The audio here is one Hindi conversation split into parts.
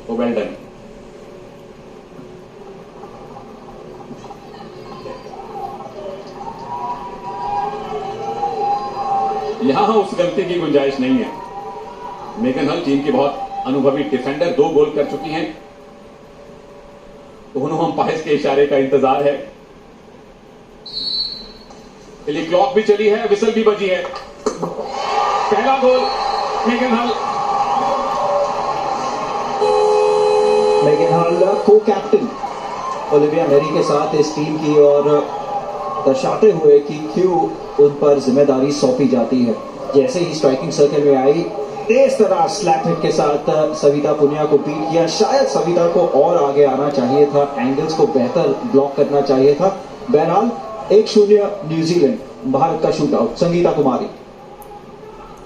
तो वेल डन। यहां उस गलती की गुंजाइश नहीं है। मेगन हल टीम की बहुत अनुभवी डिफेंडर, 2 गोल कर चुकी हैं। दोनों अंपायर्स के इशारे का इंतजार है। चलिए, क्लॉक भी चली है, विसल भी बजी है। पहला गोल मेगन हल। मेगन हल को कैप्टन ओलिविया मेरी के साथ इस टीम की, और दर्शाते हुए कि क्यों उन पर जिम्मेदारी सौंपी जाती है। जैसे ही स्ट्राइकिंग सर्कल में आई, तेज तरह स्लैप हिट के साथ सविता पुनिया को बीट किया। शायद सविता को और आगे आना चाहिए था, एंगल्स को बेहतर ब्लॉक करना चाहिए था। बहरहाल 1-0 न्यूजीलैंड। भारत का शूट आउट। संगीता कुमारी,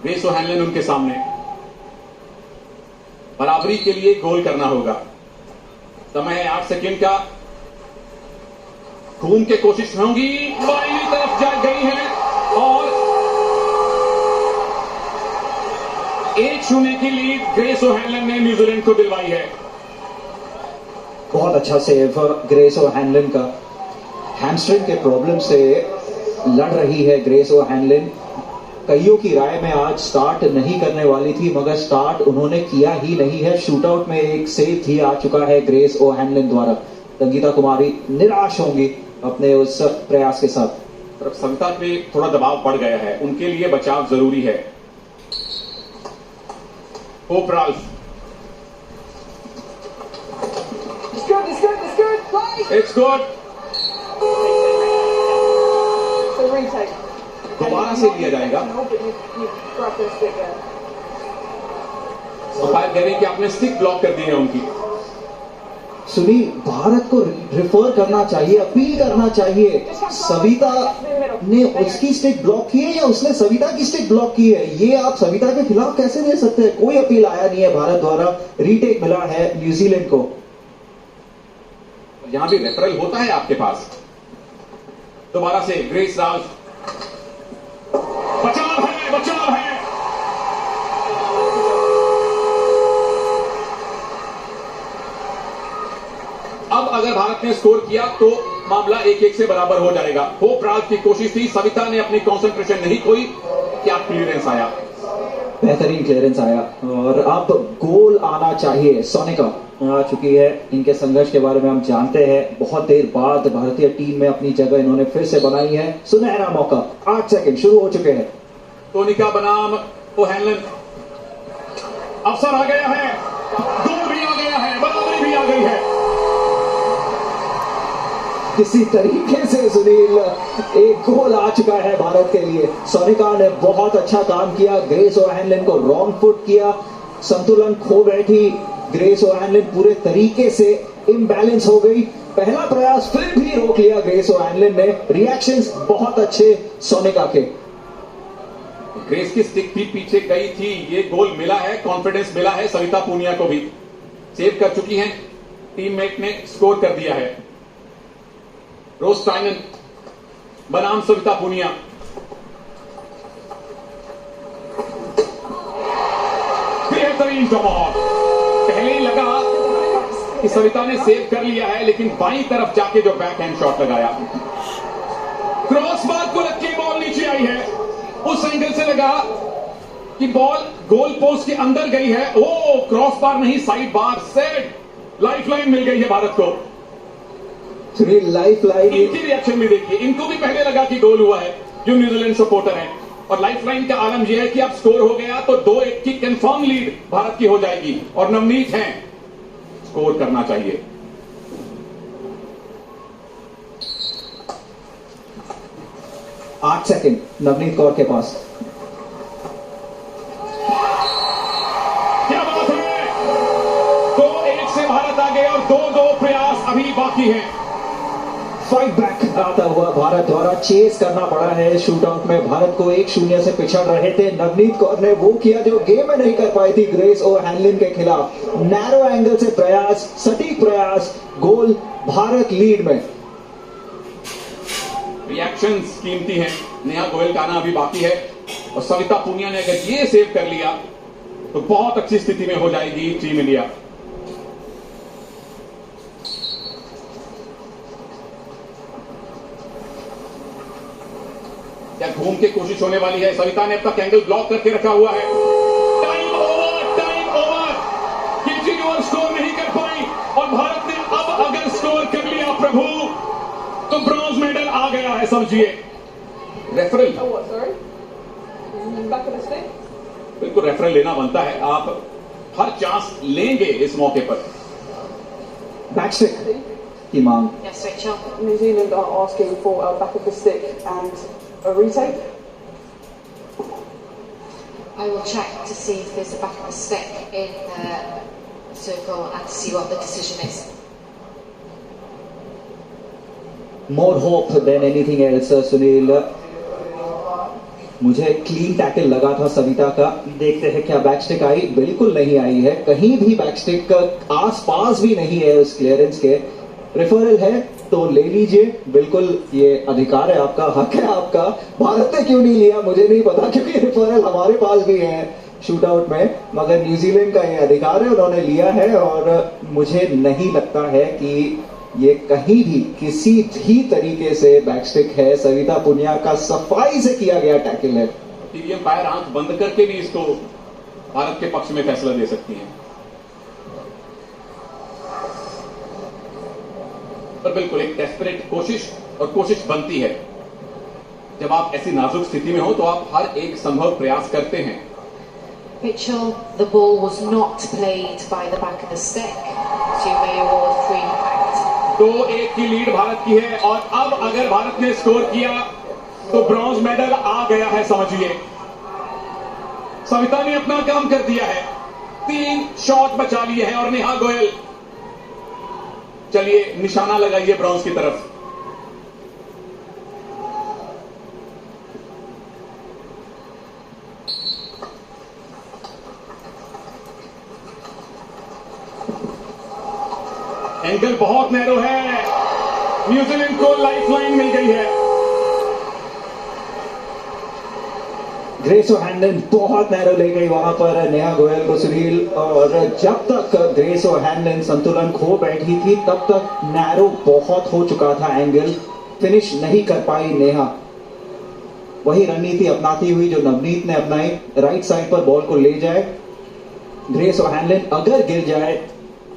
ग्रेस ओ'हैनलन उनके सामने। बराबरी के लिए गोल करना होगा। समय है 8 सेकंड का। घूम के कोशिश होगी, बाईं तरफ जा गई है और 1-0 की लीड ग्रेस ओ'हैनलन ने न्यूजीलैंड को दिलवाई है। बहुत अच्छा सेव ग्रेस ओ'हैनलन का। हैमस्ट्रिंग के प्रॉब्लम से लड़ रही है ग्रेस ओ'हैनलन। कईयों की राय में आज स्टार्ट नहीं करने वाली थी, मगर स्टार्ट उन्होंने किया ही नहीं है। शूटआउट में एक सेव भी आ चुका है ग्रेस ओ'हैनलन द्वारा। संगीता कुमारी निराश होंगी अपने उस प्रयास के साथ। सविता पे थोड़ा दबाव पड़ गया है, उनके लिए बचाव जरूरी है। Hope Ralph, it's good. दोबारा से लिया जाएगा। अंपायर कह रहे हैं कि आपने स्टिक ब्लॉक कर दी है उनकी। सुनी, भारत को रिफर करना चाहिए, अपील करना चाहिए। सविता ने उसकी स्टिक ब्लॉक की है या उसने सविता की स्टिक ब्लॉक की है? ये आप सविता के खिलाफ कैसे दे सकते हैं? कोई अपील आया नहीं है भारत द्वारा। रीटेक मिला है न्यूजीलैंड को। यहां भी रेफरल होता है आपके पास। दोबारा से ग्रेस राल्फ। बचाव है, बचाव है। अब अगर भारत ने स्कोर किया तो मामला 1-1 से बराबर हो जाएगा। होप राल्फ की कोशिश थी, सविता ने अपनी कंसंट्रेशन नहीं खोई। क्या क्लियरेंस आया, बेहतरीन क्लियरेंस आया, और अब गोल आना चाहिए। सोनिका आ चुकी है। इनके संघर्ष के बारे में हम जानते हैं। बहुत देर बाद भारतीय टीम में अपनी जगह इन्होंने फिर से बनाई है। सुनहरा मौका। 8 सेकंड शुरू हो चुके हैं। सोनिका बनाम ओ'हैनलन। अवसर आ गया है, गोल भी आ गया है, बराबरी भी आ गई है। किसी तरीके से सुनील, एक गोल आ चुका है भारत के लिए। सोनिका ने बहुत अच्छा काम किया। ग्रेस ओ'हैनलन को रॉन्ग फुट किया, संतुलन खो बैठी। ग्रेस ओ'हैनलन पूरे तरीके से इम्बैलेंस हो गई। पहला प्रयास फिर भी रोक लिया ग्रेस ओ'हैनलन ने। रिएक्शंस बहुत अच्छे सोनिका के। ग्रेस की स्टिक भी पीछे गई थी। ये गोल मिला है, कॉन्फिडेंस मिला है सविता पुनिया को भी। सेव कर चुकी हैं, टीममेट ने स्कोर कर दिया है। रोज टाइनन बनाम सविता पुनिया। बेहतरीन टॉमहॉक। पहले ही लगा कि सविता ने सेव कर लिया है, लेकिन बाईं तरफ जाके जो बैक हैंड शॉट लगाया, क्रॉस बार को लग के बॉल नीचे आई है। उस एंगल से लगा कि बॉल गोल पोस्ट के अंदर गई है। ओ, क्रॉस बार नहीं, साइड बार। सेट लाइफलाइन मिल गई है भारत को। लाइफलाइन। इनकी रिएक्शन भी देखिए, इनको भी पहले लगा कि गोल हुआ है, जो न्यूजीलैंड सपोर्टर है। और लाइफलाइन का आलम यह है कि अब स्कोर हो गया तो 2-1 की कंफर्म लीड भारत की हो जाएगी। और नवनीत हैं, स्कोर करना चाहिए। आठ सेकंड नवनीत कौर के पास। क्या बात है, 2-1 से भारत आगे और 2-2 प्रयास अभी बाकी है। फाइट बैक आता हुआ भारत द्वारा चेस करना पड़ा है। शूटआउट में भारत को 1-0 से पिछड़ रहे थे। नवनीत कौर ने वो किया जो गेम में नहीं कर पाई थी ग्रेस ओ'हैनलन के खिलाफ। नैरो एंगल से प्रयास, सटीक प्रयास, गोल, भारत लीड में। रिएक्शंस कीमती हैं। नेहा गोयल का आना अभी बाकी है और सविता पुनिया ने अगर ये सेव कर लिया तो बहुत अच्छी स्थिति में हो जाएगी टीम इंडिया। घूम के कोशिश होने वाली है। सविता ने अब तक एंगल ब्लॉक करके रखा हुआ है। Time over, time over. कंटिन्यूअर स्कोर नहीं कर पाई और भारत ने अब अगर स्कोर कर लिया प्रभु तो ब्रॉन्ज मेडल आ गया है, समझिए। रेफरल बिल्कुल रेफरल लेना बनता है, आप हर चांस लेंगे इस मौके पर। बैकस्टिक की मांग। Yes, Rachel. New Zealand are asking for a back of the stick and a retake. I will check to see if there's a back of the stick in the circle and to see what the decision is. More hope than anything else, Sunil. मुझे क्लीन टैकल लगा था सविता का। देखते हैं क्या बैकस्टिक आई। बिल्कुल नहीं आई है, कहीं भी बैकस्टिक आसपास भी नहीं है उस क्लियरेंस के। रेफरल है तो ले लीजिए, बिल्कुल ये अधिकार है आपका, हक है आपका। भारत ने क्यों नहीं लिया मुझे नहीं पता, क्योंकि रेफरल हमारे पास भी है शूट आउट में, मगर न्यूजीलैंड का ये अधिकार है, उन्होंने लिया है। और मुझे नहीं लगता है कि ये कहीं भी किसी भी तरीके से बैकस्टिक है। सविता पुनिया का सफाई से किया गया टैकल है। टीवी एम्पायर आंख बंद करके भी इसको भारत के पक्ष में फैसला दे सकती हैं। पर बिल्कुल एक डेस्परेट कोशिश, और कोशिश बनती है। जब आप ऐसी नाजुक स्थिति में हो तो आप हर एक संभव प्रयास करते हैं। Mitchell, the ball was not played by the back of the stick. So you may award 3 points. 2-1 की लीड भारत की है और अब अगर भारत ने स्कोर किया तो ब्रॉन्ज मेडल आ गया है, समझिए। सविता ने अपना काम कर दिया है, 3 शॉट बचा लिए हैं और नेहा गोयल, चलिए निशाना लगाइए ब्रॉन्ज की तरफ। एंगल बहुत नैरो है, न्यूजीलैंड को लाइफलाइन मिल गई है। ग्रेस ओहैंडन बहुत नैरो ले गई वहां पर नेहा गोयल को सुनील, और जब तक ग्रेस ओहैंडन संतुलन खो बैठी थी तब तक नैरो बहुत हो चुका था एंगल, फिनिश नहीं कर पाई नेहा। वही रणनीति अपनाती हुई जो नवनीत ने अपनाई, राइट साइड पर बॉल को ले जाए, ग्रेस ओहैंडन अगर गिर जाए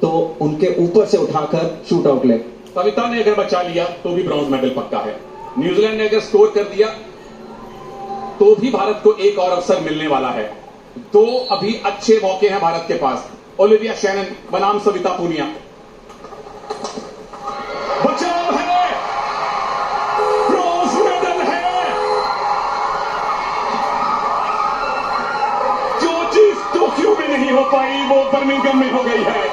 तो उनके ऊपर से उठाकर शूट आउट ले। सविता ने अगर बचा लिया तो भी ब्रॉन्ज मेडल पक्का है। न्यूजीलैंड ने अगर स्कोर कर दिया तो भी भारत को एक और अवसर मिलने वाला है। 2 अभी अच्छे मौके हैं भारत के पास। ओलिविया शैनन बनाम सविता पूनिया, बचाव है, ब्रॉन्ज मेडल है। जो चीज टोक्यो में नहीं हो पाई वो बर्मिंघम में हो गई है।